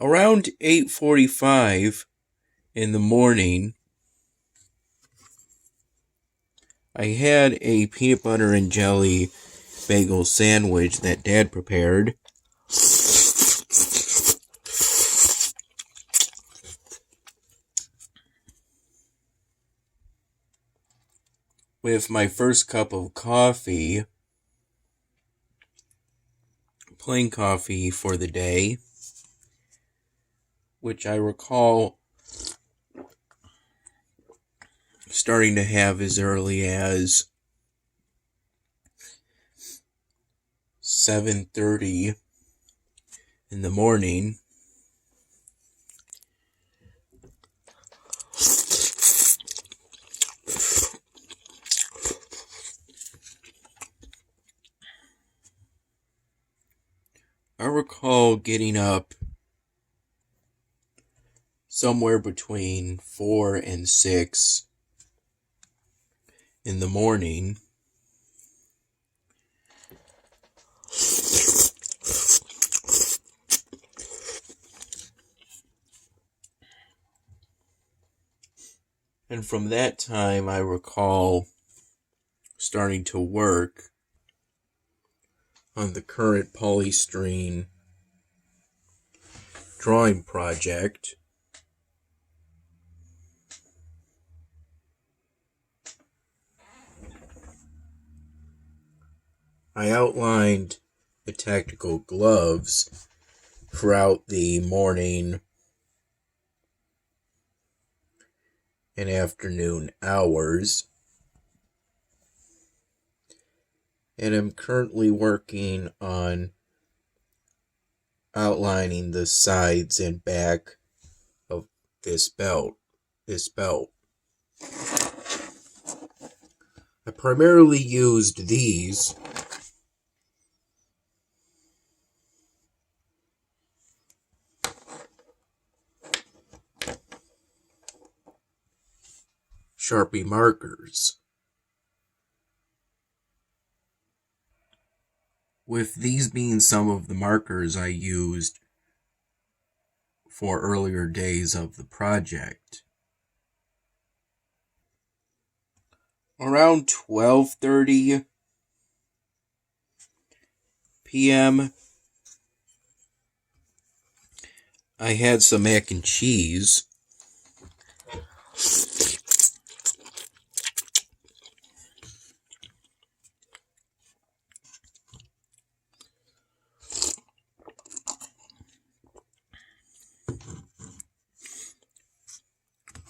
Around 8:45 in the morning, I had a peanut butter and jelly bagel sandwich that Dad prepared. With my first cup of coffee, plain coffee for the day, which I recall starting to have as early as 7:30 in the morning. I recall getting up somewhere between 4 and 6 in the morning. And from that time, I recall starting to work on the current polystyrene drawing project. I outlined the tactical gloves throughout the morning and afternoon hours, and I'm currently working on outlining the sides and back of this belt. I primarily used these Sharpie markers. With these being some of the markers I used for earlier days of the project. Around 12:30 p.m., I had some mac and cheese.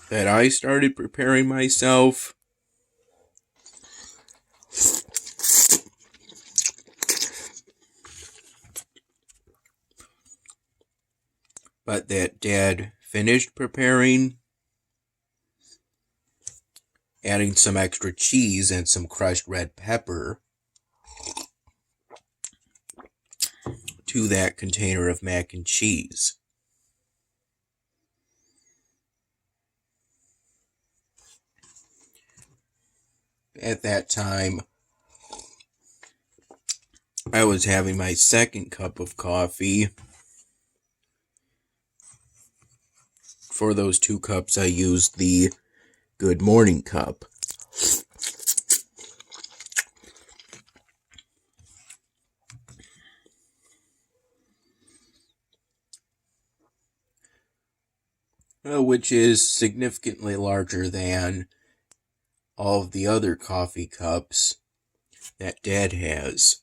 That I started preparing myself. But that Dad finished preparing, adding some extra cheese and some crushed red pepper to that container of mac and cheese. At that time, I was having my second cup of coffee. For those 2 cups, I used the Good Morning cup. Which is significantly larger than all of the other coffee cups that Dad has.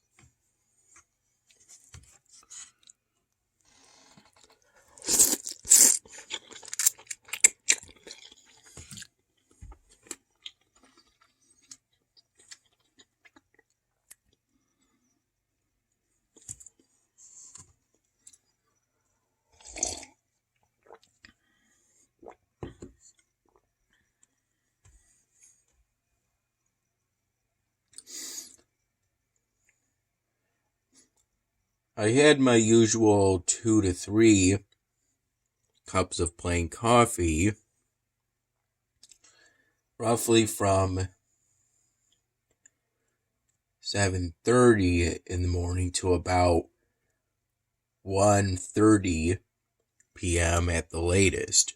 I had my usual 2 to 3 cups of plain coffee, roughly from 7:30 in the morning to about 1:30 p.m. at the latest.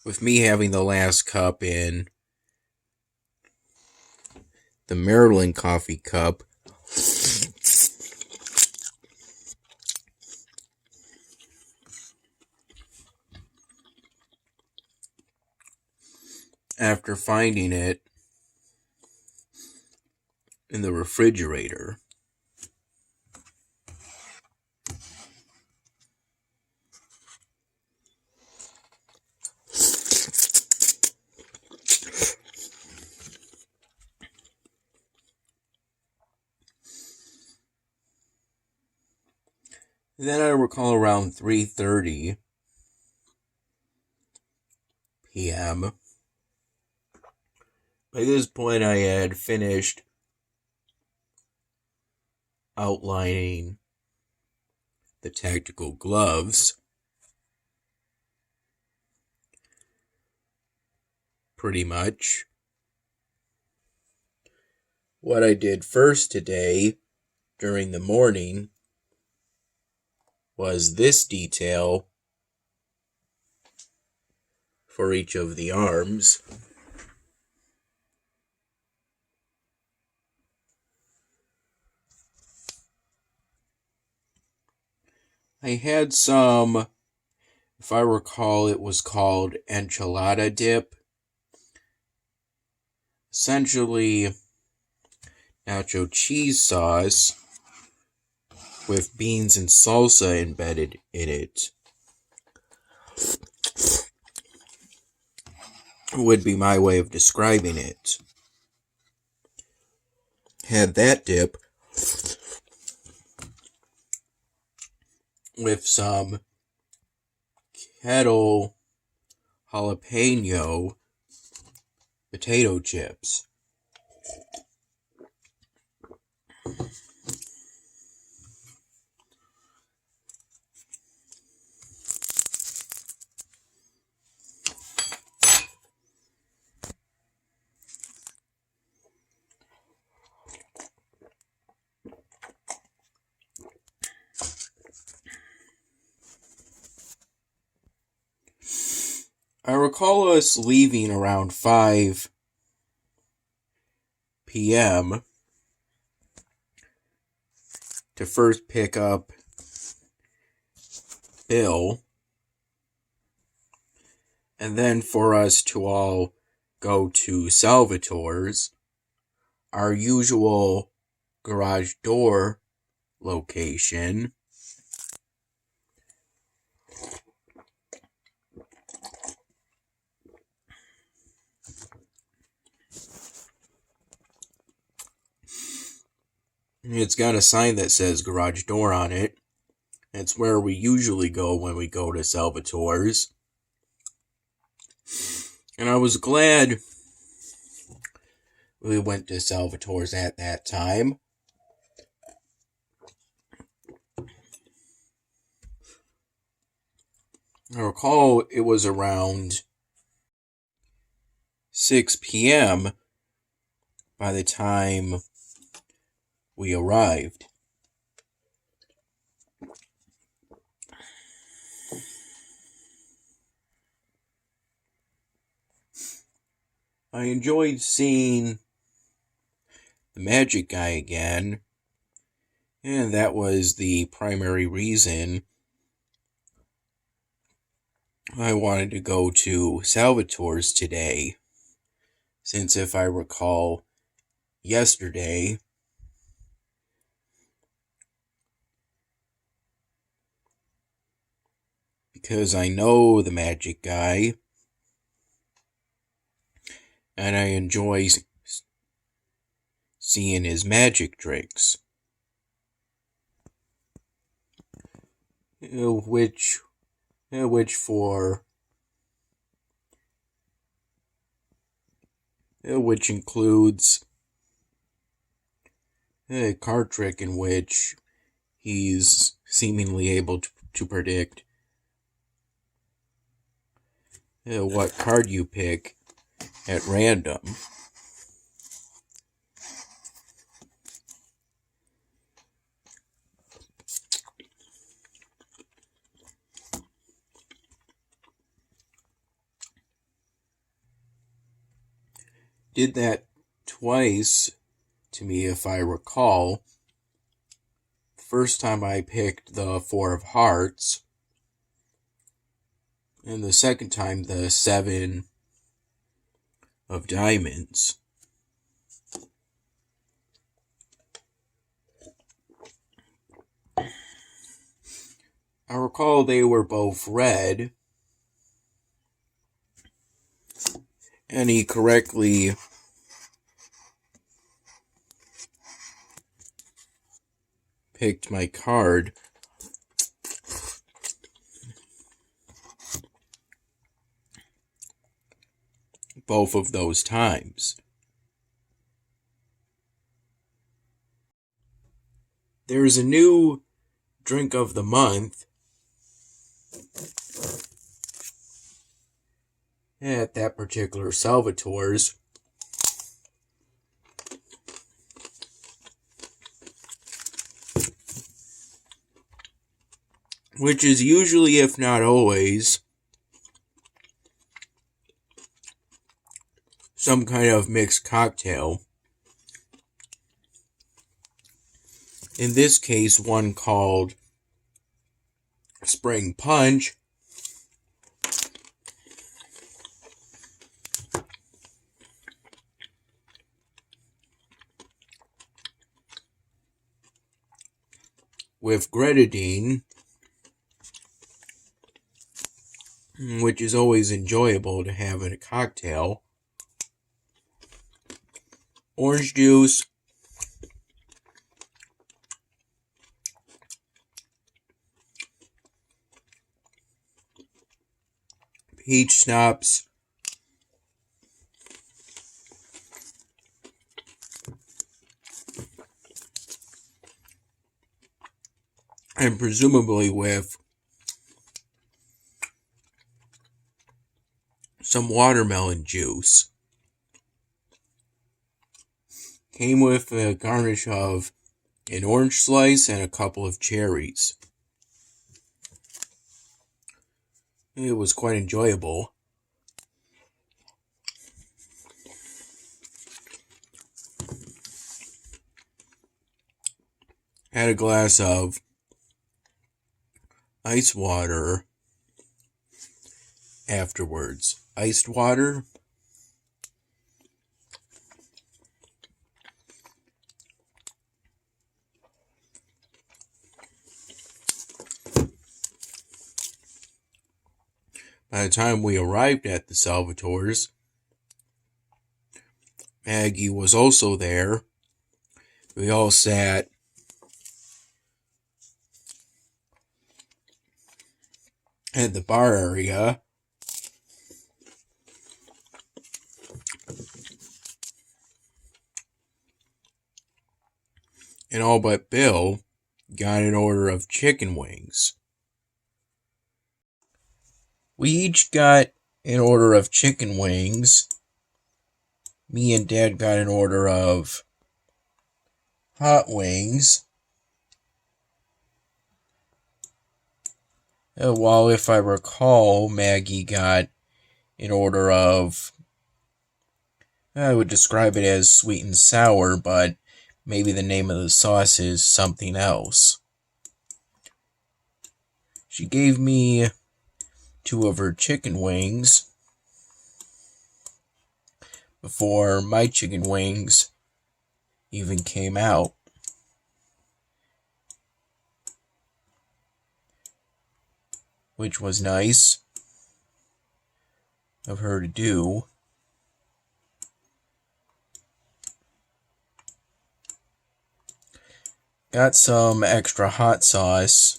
With me having the last cup in the Maryland coffee cup, after finding it in the refrigerator. Then I recall around 3:30 p.m. By this point, I had finished outlining the tactical gloves pretty much. What I did first today during the morning was this detail for each of the arms. I had some, if I recall, it was called enchilada dip. Essentially, nacho cheese sauce with beans and salsa embedded in it would be my way of describing it. Had that dip with some kettle jalapeno potato chips. I recall us leaving around 5 p.m. to first pick up Bill, and then for us to all go to Salvatore's, our usual garage door location. It's got a sign that says garage door on it. It's where we usually go when we go to Salvatore's. And I was glad we went to Salvatore's at that time. I recall it was around 6 p.m. by the time we arrived. I enjoyed seeing the magic guy again, and that was the primary reason I wanted to go to Salvatore's today, since if I recall yesterday, because I know the magic guy, and I enjoy seeing his magic tricks, which includes a card trick in which he's seemingly able to predict what card you pick at random. did that twice to me, if I recall. The first time I picked the 4 of hearts, and the second time the 7 of diamonds. I recall they were both red, and he correctly picked my card. Both of those times. There's a new drink of the month at that particular Salvatore's. Which is usually, if not always, some kind of mixed cocktail. In this case, one called Spring Punch, with grenadine, which is always enjoyable to have in a cocktail, orange juice, peach schnapps, and presumably with some watermelon juice. Came with a garnish of an orange slice and a couple of cherries. It was quite enjoyable. Had a glass of ice water afterwards. Iced water. By the time we arrived at the Salvatore's, Maggie was also there. We all sat at the bar area. And all but Bill got an order of chicken wings. We each got an order of chicken wings. Me and Dad got an order of hot wings. While, if I recall, Maggie got an order of, I would describe it as sweet and sour, but maybe the name of the sauce is something else. She gave me 2 of her chicken wings before my chicken wings even came out. Which was nice of her to do. Got some extra hot sauce,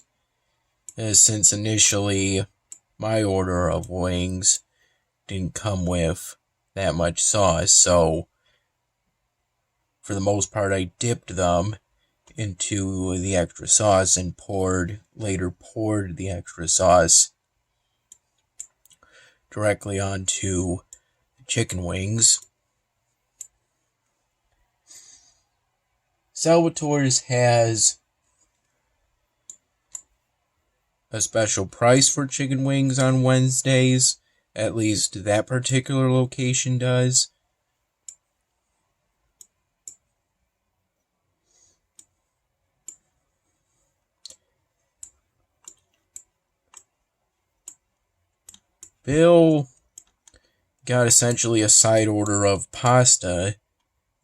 since initially my order of wings didn't come with that much sauce, so for the most part I dipped them into the extra sauce and later poured the extra sauce directly onto the chicken wings. Salvatore's has a special price for chicken wings on Wednesdays. At least that particular location does. Bill got essentially a side order of pasta,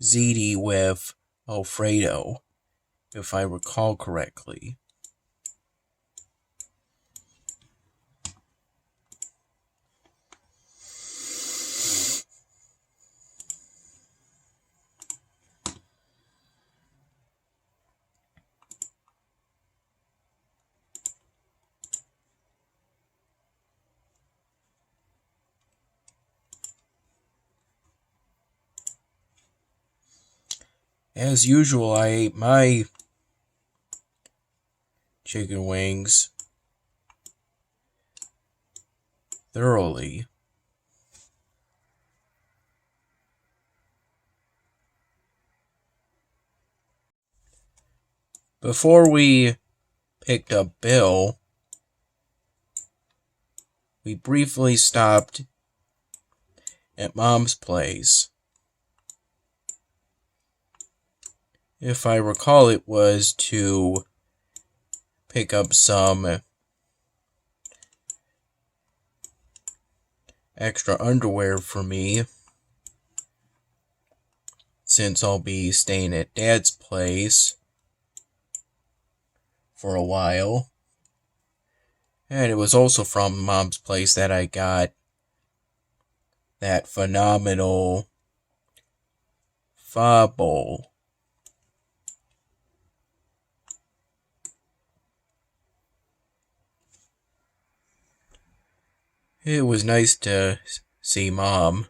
ziti with Alfredo, if I recall correctly. As usual, I ate my chicken wings thoroughly. Before we picked up Bill, we briefly stopped at Mom's place. If I recall, it was to pick up some extra underwear for me, since I'll be staying at Dad's place for a while. And it was also from Mom's place that I got that phenomenal pho bowl. It was nice to see Mom.